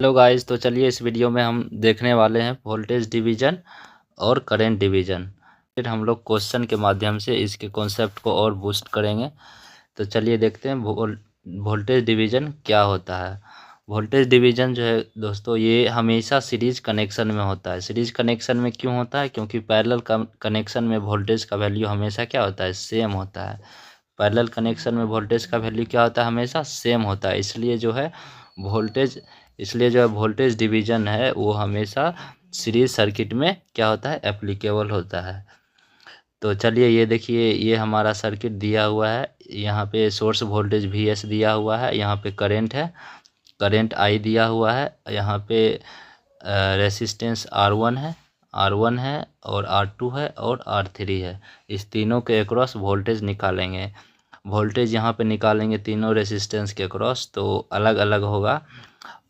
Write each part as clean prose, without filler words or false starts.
Hello guys, तो चलिए इस वीडियो में हम देखने वाले हैं वोल्टेज डिवीजन और करंट डिवीजन। फिर हम लोग क्वेश्चन के माध्यम से इसके कॉन्सेप्ट को और बूस्ट करेंगे। तो चलिए देखते हैं वोल्टेज डिवीजन क्या होता है। वोल्टेज डिवीजन जो है दोस्तों, ये हमेशा सीरीज कनेक्शन में होता है। सीरीज कनेक्शन में क्यों होता है? क्योंकि पैरेलल कनेक्शन में वोल्टेज का वैल्यू हमेशा क्या होता है? सेम होता है। पैरेलल कनेक्शन में वोल्टेज का वैल्यू क्या होता है? हमेशा सेम होता है। इसलिए वोल्टेज जो है वोल्टेज डिवीजन है वो हमेशा सीरीज सर्किट में क्या होता है? एप्लीकेबल होता है। तो चलिए ये देखिए, ये हमारा सर्किट दिया हुआ है। यहाँ पे सोर्स वोल्टेज Vs दिया हुआ है, यहाँ पे करंट है, करंट I दिया हुआ है, यहाँ पे रेसिस्टेंस R1 है और R2 है और R3 है। इस तीनों के अक्रॉस वोल्टेज निकालेंगे। वोल्टेज यहाँ पे निकालेंगे तीनों रेसिस्टेंस के अक्रॉस, तो अलग अलग होगा।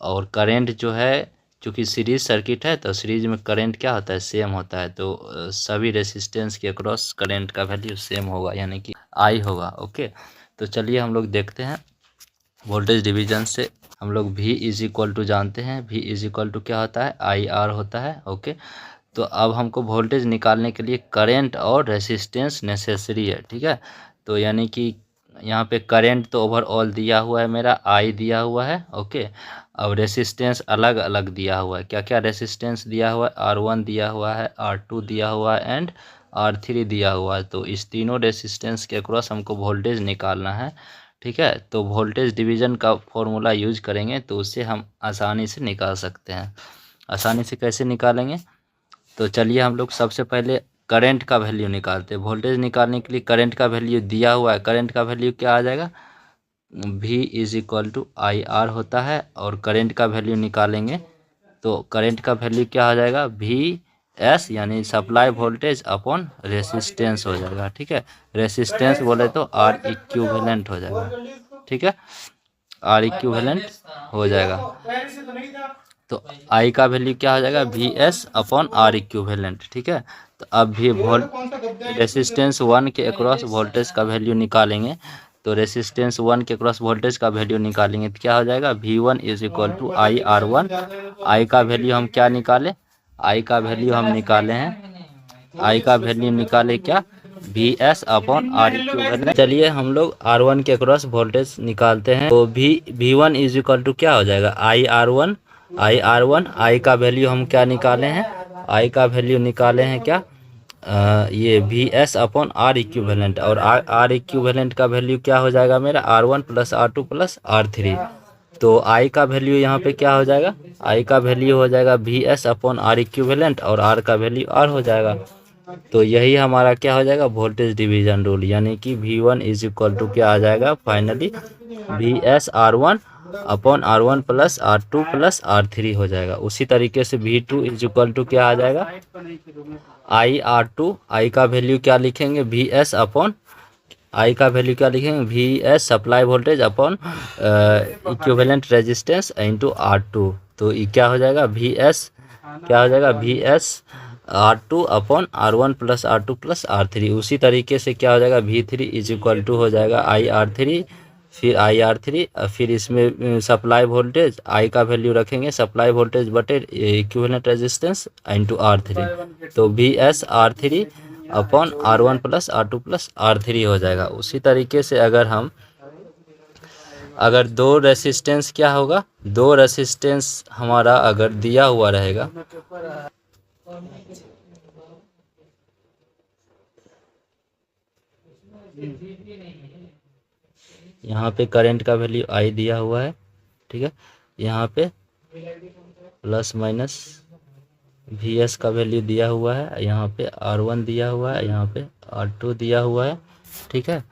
और करंट जो है, चूँकि सीरीज सर्किट है तो सीरीज में करंट क्या होता है? सेम होता है। तो सभी रेसिस्टेंस के अक्रॉस करंट का वैल्यू सेम होगा, यानी कि आई होगा। ओके, तो चलिए हम लोग देखते हैं वोल्टेज डिवीजन से। हम लोग V इज इक्वल टू जानते हैं। V इज इक्वल टू क्या होता है? IR होता है। ओके, तो अब हमको वोल्टेज निकालने के लिए करंट और रेसिस्टेंस नेसेसरी है। ठीक है, तो यानी कि यहाँ पे करंट तो ओवरऑल दिया हुआ है, मेरा I दिया हुआ है। ओके, अब रेसिस्टेंस अलग अलग दिया हुआ है। क्या क्या रेसिस्टेंस दिया हुआ है? R1 दिया हुआ है, R2 दिया हुआ है एंड R3 दिया हुआ है। तो इस तीनों रेसिस्टेंस के अक्रॉस हमको वोल्टेज निकालना है। ठीक है, तो वोल्टेज डिवीजन का फॉर्मूला यूज करेंगे तो उससे हम आसानी से निकाल सकते हैं। आसानी से कैसे निकालेंगे? तो चलिए हम लोग सबसे पहले करंट का वैल्यू निकालते हैं। वोल्टेज निकालने के लिए करंट का वैल्यू दिया हुआ है। करंट का वैल्यू क्या आ जाएगा? V is equal to IR होता है। और करंट का वैल्यू निकालेंगे तो करंट का वैल्यू क्या हो जाएगा? VS यानी सप्लाई वोल्टेज अपॉन रेसिस्टेंस हो जाएगा। ठीक है, रेसिस्टेंस बोले तो R इक्विवेलेंट हो जाएगा। ठीक है, R इक्विवेलेंट हो जाएगा। तो I का वैल्यू क्या हो जाएगा? VS upon R equivalent. ठीक है, तो अब भी रेसिस्टेंस 1 के अक्रॉस वोल्टेज का वैल्यू निकालेंगे। तो रेसिस्टेंस 1 के क्रॉस वोल्टेज का वैल्यू निकालेंगे तो क्या हो जाएगा? V1 is equal to IR1। I का वैल्यू हम क्या निकाले? I का वैल्यू हम निकाले हैं, I का वैल्यू निकाले क्या? VS upon R equivalent. चलिए हम लोग R1 के क्रॉस वोल्टेज निकालते हैं। तो V1 इज इक्वल टू क्या हो जाएगा? IR1। I का वैल्यू हम क्या निकाले हैं? I का वैल्यू निकाले हैं क्या? ये VS अपॉन R इक्विवेलेंट। और R इक्विवेलेंट का वैल्यू क्या हो जाएगा मेरा? R1 plus R2 plus R3। तो I का वैल्यू यहाँ पे क्या हो जाएगा? I का वैल्यू हो जाएगा VS अपॉन R इक्विवेलेंट और R का वैल्यू R हो जाएगा। तो यही हमारा क्या हो जाएगा? वोल्टेज डिवीजन रूल, यानी कि V1 इज इक्वल टू क्या आ जाएगा? Finally VS R1 upon R1 plus R2 plus R3 हो जाएगा। उसी तरीके से V2 इज इक्वल टू क्या आ जाएगा? IR2। I का वैल्यू क्या लिखेंगे? VS अपॉन I का वैल्यू क्या लिखेंगे? VS supply voltage upon equivalent resistance into R2। तो ये क्या हो जाएगा? VS क्या हो जाएगा? VS R2 upon R1 plus R2 plus R3। उसी तरीके से क्या हो जाएगा? V3 इज इक्वल टू हो जाएगा IR3, फिर IR3, फिर इसमें सप्लाई वोल्टेज I का वैल्यू रखेंगे, सप्लाई वोल्टेज बटे इक्विवेलेंट रेजिस्टेंस इंटू R3। तो VS R3 upon R1 plus R2 plus R3 हो जाएगा। उसी तरीके से अगर दो रेसिस्टेंस क्या होगा? दो रेसिस्टेंस हमारा अगर दिया हुआ रहेगा, यहाँ पे करंट का वैल्यू I दिया हुआ है। ठीक है, यहाँ पे प्लस माइनस VS का वैल्यू दिया हुआ है, यहाँ पे R1 दिया हुआ है, यहाँ पे R2 दिया हुआ है। ठीक है,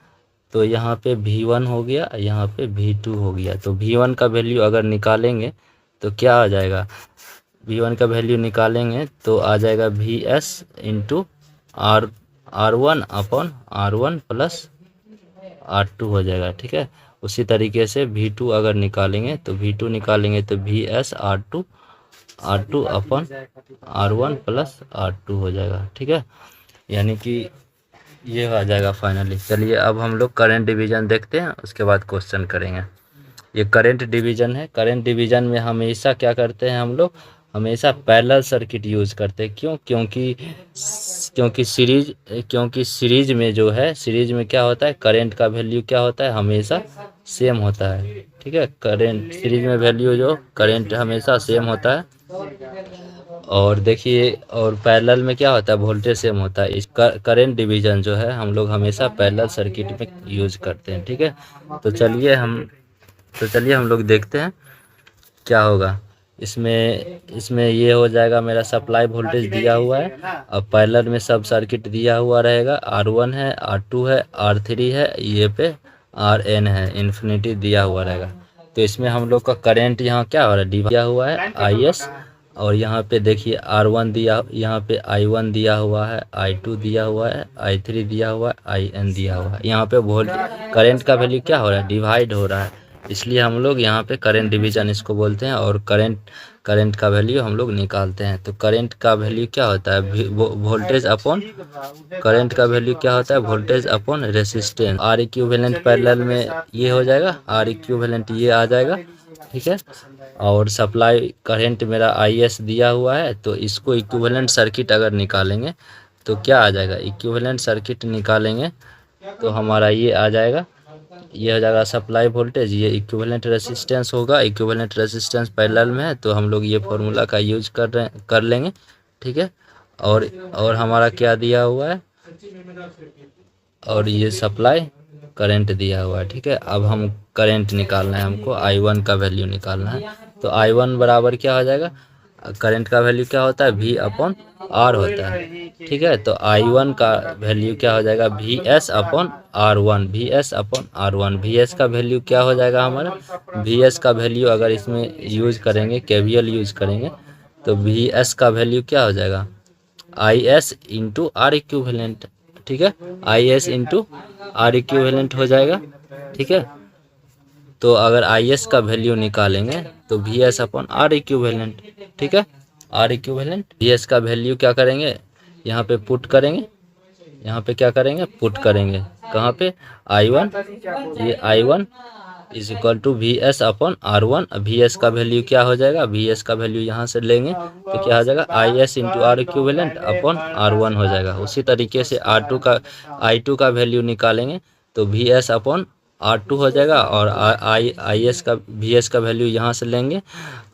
तो यहाँ पे V1 हो गया, यहाँ पे V2 हो गया। तो V1 का वैल्यू अगर निकालेंगे तो क्या आ जाएगा? V1 का वैल्यू निकालेंगे तो आ जाएगा VS into R1 upon R1 plus R2 हो जाएगा। ठीक है, उसी तरीके से V2 अगर निकालेंगे तो VS R2 upon R1 plus R2 हो जाएगा। ठीक है, यानी कि ये आ जाएगा फाइनली। चलिए अब हम लोग करंट डिवीजन देखते हैं, उसके बाद क्वेश्चन करेंगे। ये करंट डिवीज़न है। करंट डिवीज़न में हमेशा क्या करते हैं हम लोग, हमेशा पैरेलल सर्किट यूज़ करते हैं। क्यों? क्योंकि सीरीज में जो है, सीरीज में क्या होता है, करंट का वैल्यू क्या होता है, हमेशा सेम होता है। ठीक है, करंट सीरीज में वैल्यू जो करंट हमेशा सेम होता है। और देखिए, और पैरेलल में क्या होता है, वोल्टेज सेम होता है। इस करंट डिवीज़न जो है हम लोग हमेशा पैरेलल सर्किट में यूज़ करते हैं। ठीक है, तो चलिए हम लोग देखते हैं क्या होगा इसमें ये हो जाएगा, मेरा सप्लाई वोल्टेज दिया हुआ है। अब पैरेलल में सब सर्किट दिया हुआ रहेगा। R1 है, R2 है, R3 है, ये पे Rn है, इन्फिनिटी दिया हुआ रहेगा। तो इसमें हम लोग का करंट यहाँ क्या हो रहा है, दिया हुआ है Is, और यहाँ पे देखिए R1 दिया, यहाँ पे I1 दिया हुआ है, I2 दिया हुआ है, I3 दिया हुआ है, In दिया हुआ है। यहाँ पे करंट का वैल्यू क्या हो रहा है, डिवाइड हो रहा है, इसलिए हम लोग यहाँ पे करंट डिवीज़न इसको बोलते हैं। और करंट का वैल्यू हम लोग निकालते हैं। तो करंट का वैल्यू क्या होता है, वोल्टेज अपॉन, करंट का वैल्यू क्या होता है, voltage upon resistance. R equivalent parallel में ये हो जाएगा, आर इक्विवेलेंट ये आ जाएगा। ठीक है, और सप्लाई करंट मेरा Is दिया हुआ है, तो इसको इक्विवेलेंट सर्किट अगर निकालेंगे तो क्या आ जाएगा, इक्विवेलेंट सर्किट निकालेंगे तो हमारा ये आ जाएगा, ये हो जाएगा सप्लाई वोल्टेज, ये इक्विवेलेंट रेसिस्टेंस होगा। इक्विवेलेंट रेसिस्टेंस पैरेलल में है, तो हम लोग ये फॉर्मूला का यूज कर लेंगे। ठीक है, और हमारा क्या दिया हुआ है, और ये सप्लाई करंट दिया हुआ है। ठीक है, अब हम करंट निकालना है, हमको I1 का वैल्यू निकालना है। तो I1 बराबर क्या हो जाएगा, करंट का वैल्यू क्या होता है, V अपॉन R होता है। ठीक है, तो I1 का वैल्यू क्या हो जाएगा, VS upon R1, VS upon R1। VS का वैल्यू क्या हो जाएगा हमारा, VS का वैल्यू अगर इसमें यूज करेंगे, KVL यूज करेंगे, तो VS का वैल्यू क्या हो जाएगा, Is इंटू आर इक्विवेलेंट। ठीक है, Is इंटू आर इक्विवेलेंट हो जाएगा। ठीक है, तो अगर Is का वैल्यू निकालेंगे तो VS अपॉन आर इक्विवेलेंट। ठीक है, आर इक्विवेलेंट, VS का वैल्यू क्या करेंगे, यहाँ पे पुट करेंगे, यहाँ पे क्या करेंगे, पुट करेंगे, कहाँ पे, I1, ये I1 is equal to VS upon R1। VS का वैल्यू क्या हो जाएगा, VS का वैल्यू यहाँ से लेंगे तो क्या हो जाएगा, Is into R equivalent upon R1 हो जाएगा। उसी तरीके से I2 का वैल्यू निकालेंगे तो VS अपॉन R2 हो जाएगा, और VS का वैल्यू यहाँ से लेंगे,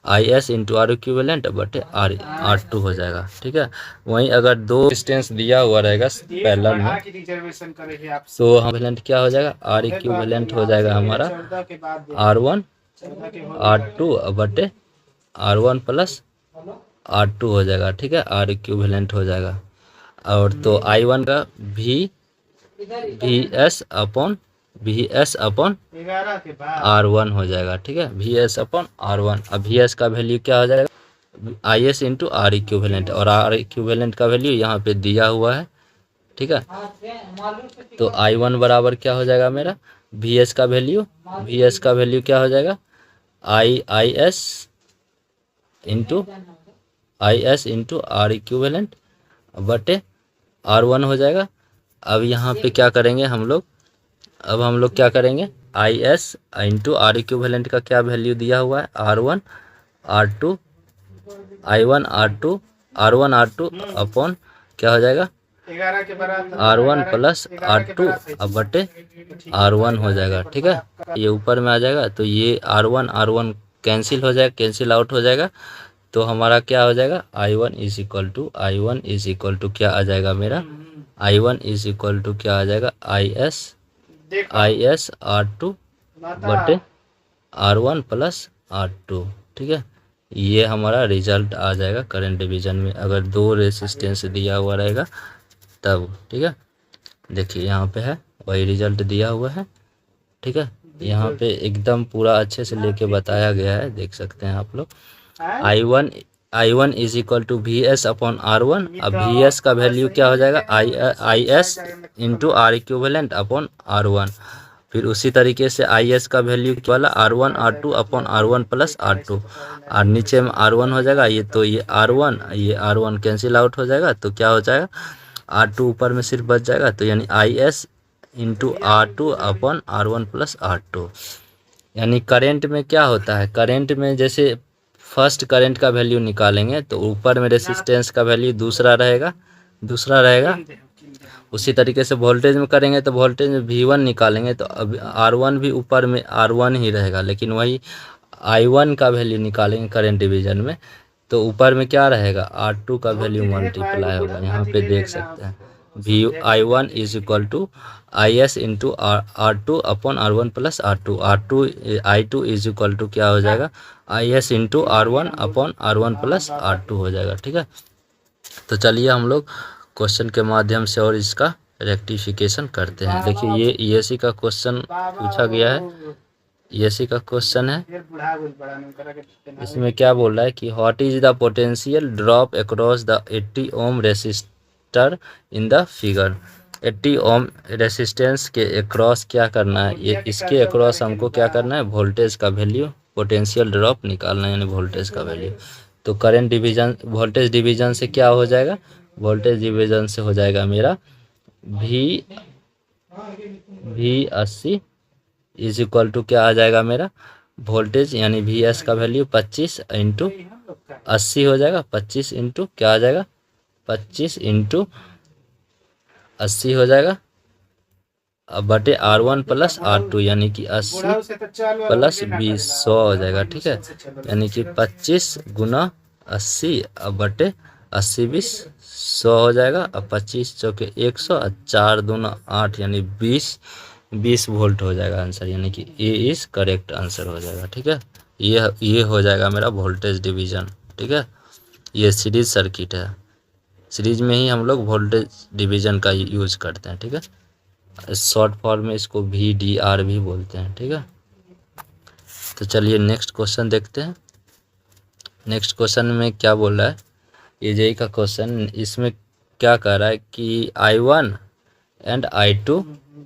Is इंटू आर इक्विवेलेंट बटे R2 हो जाएगा। ठीक है, वहीं अगर दो डिस्टेंस दिया हुआ रहेगा पैरेलल में, तो इक्विवेलेंट क्या हो जाएगा, R इक्विवेलेंट हो जाएगा हमारा R1 R2 बटे R1 प्लस R2 हो जाएगा। ठीक है, R इक्विवेलेंट हो जाएगा। और तो I1 का VS अपॉन R1 हो जाएगा। ठीक है, VS अपॉन R1। अब VS का वैल्यू क्या हो जाएगा, Is इंटू आर इक्विवेलेंट, और आर इक्विवेलेंट का वैल्यू यहाँ पे दिया हुआ है। ठीक है, तो I1 बराबर क्या हो जाएगा मेरा, VS का वैल्यू क्या हो जाएगा, Is इंटू आर इक्विवेलेंट बटे R1 हो जाएगा। अब यहाँ पे क्या करेंगे हम लोग, क्या करेंगे, Is इंटू आर इक्विवेलेंट का क्या वैल्यू दिया हुआ है, R1 R2 अपॉन क्या हो जाएगा, R1 प्लस R2 अब बटे R1 हो जाएगा। ठीक है, ये ऊपर में आ जाएगा, तो ये R1 कैंसिल हो जाएगा, कैंसिल आउट हो जाएगा। तो हमारा क्या हो जाएगा, I1 इज इक्वल टू क्या आ जाएगा मेरा, I1 इज इक्वल टू क्या आ जाएगा, Is R2 बटे R1 प्लस R2। ठीक है, ये हमारा रिजल्ट आ जाएगा करंट डिवीज़न में, अगर दो रेसिस्टेंस दिया हुआ रहेगा तब। ठीक है, देखिए यहाँ पे है, वही रिजल्ट दिया हुआ है। ठीक है, यहाँ पे एकदम पूरा अच्छे से लेके बताया गया है, देख सकते हैं आप लोग। I1 is equal to VS upon R1। अब VS का वैल्यू क्या हो जाएगा, Is into R equivalent upon R1। फिर उसी तरीके से Is का वैल्यू वाला R1 R2 upon R1 plus R2, और नीचे में R1 हो जाएगा, ये R1 कैंसिल आउट हो जाएगा, तो क्या हो जाएगा, R2 ऊपर में सिर्फ बच जाएगा, तो यानी Is into R2 upon R1 plus R2। यानी करंट में क्या होता है, करंट में जैसे फर्स्ट करंट का वैल्यू निकालेंगे तो ऊपर में रेसिस्टेंस का वैल्यू दूसरा रहेगा। उसी तरीके से वोल्टेज में करेंगे तो वोल्टेज में V1 निकालेंगे तो अब R1 भी ऊपर में R1 ही रहेगा, लेकिन वही I1 का वैल्यू निकालेंगे करंट डिवीजन में तो ऊपर में क्या रहेगा, R2 का वैल्यू मल्टीप्लाई होगा। यहाँ पे देख सकते हैं I1 is equal to IS into R2 upon R1 plus R2 I2 is equal to क्या हो जाएगा, IS into R1 upon R1 plus R2 हो जाएगा। ठीक है, तो चलिए हम लोग क्वेश्चन के माध्यम से और इसका रेक्टिफिकेशन करते हैं। देखिए ये ESC का क्वेश्चन पूछा गया है, ESC का क्वेश्चन है। इसमें क्या बोल रहा है कि what is the potential drop across the 80 ohm resistor in the figure. 80 ohm resistance के अक्रॉस क्या करना है, ये इसके अक्रॉस हमको क्या करना है, वोल्टेज का वैल्यू, पोटेंशियल ड्रॉप निकालना है, यानी वोल्टेज का वैल्यू। तो करंट डिवीजन, वोल्टेज डिवीजन से क्या हो जाएगा, वोल्टेज डिवीजन से हो जाएगा मेरा V80 इज इक्वल टू क्या आ जाएगा मेरा, वोल्टेज यानी VS का वैल्यू 25 इंटू 80 हो जाएगा, 25 इंटू क्या आ जाएगा, 25 इंटू 80 हो जाएगा अब बटे R1 प्लस R2 यानी कि 80 प्लस 20 100 हो जाएगा। ठीक है, यानी कि 25 गुना 80 अब बटे 80 20 100 हो जाएगा। अब 25 चौके 100 और 4 दूना 8 यानी 20 वोल्ट हो जाएगा आंसर, यानी कि ए इज करेक्ट आंसर हो जाएगा। ठीक है, ये हो जाएगा मेरा वोल्टेज डिवीजन। ठीक है, ये सीरीज सर्किट है, सीरीज में ही हम लोग वोल्टेज डिवीजन का यूज करते हैं। ठीक है, शॉर्ट फॉर्म में इसको VDR भी बोलते हैं। ठीक है, तो चलिए नेक्स्ट क्वेश्चन देखते हैं। नेक्स्ट क्वेश्चन में क्या बोल रहा है, ये जेई का क्वेश्चन, इसमें क्या कह रहा है कि I1 एंड I2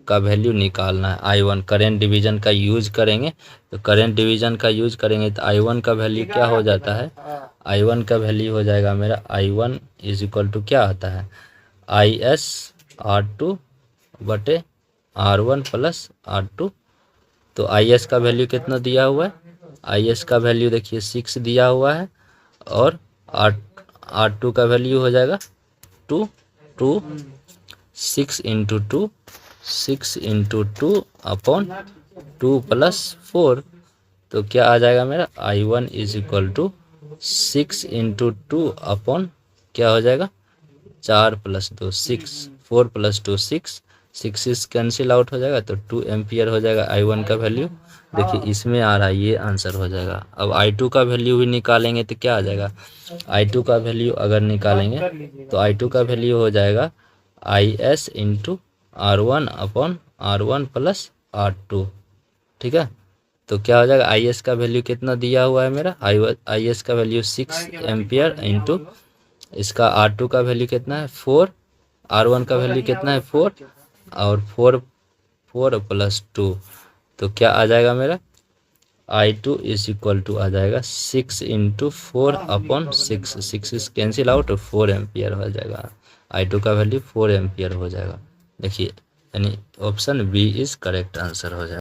का वैल्यू निकालना है। I1 करंट डिवीजन का यूज करेंगे, तो करंट डिवीजन का यूज करेंगे तो I1 का वैल्यू क्या हो जाता है, I1 का वैल्यू हो जाएगा मेरा I1 इज इक्वल टू क्या आता है, IS R2 बटे R1 प्लस R2। तो IS का वैल्यू कितना दिया हुआ है, IS का वैल्यू देखिए 6 दिया हुआ है और R2 का वैल्यू हो जाएगा 2 6 इंटू 2 6 इंटू 2 अपॉन 2 प्लस 4। तो क्या आ जाएगा मेरा I1 is equal to 6 into 2 upon क्या हो जाएगा 4 प्लस 2 6, 4 प्लस 2 6, 6 कैंसिल आउट हो जाएगा तो 2 एम्पियर हो जाएगा I1 का वैल्यू। देखिए इसमें आ रहा है, ये आंसर हो जाएगा। अब I2 का वैल्यू भी निकालेंगे तो क्या आ जाएगा, I2 का वैल्यू अगर निकालेंगे तो I2 का वैल्यू हो जाएगा IS into R1 upon R1 plus R2। ठीक है, तो क्या हो जाएगा, IS का वैल्यू कितना दिया हुआ है मेरा, IS का वैल्यू 6 एम्पियर इंटू इसका R2 का वैल्यू कितना है 4, R1 का वैल्यू कितना है 4 और 4 प्लस 2। तो क्या आ जाएगा मेरा I2 इज इक्वल टू आ जाएगा 6 into 4 upon 6 cancel out 4 ampere हो जाएगा। I2 का वैल्यू 4 एम्पियर हो जाएगा। देखिए यानी option B is correct answer हो जाएगा।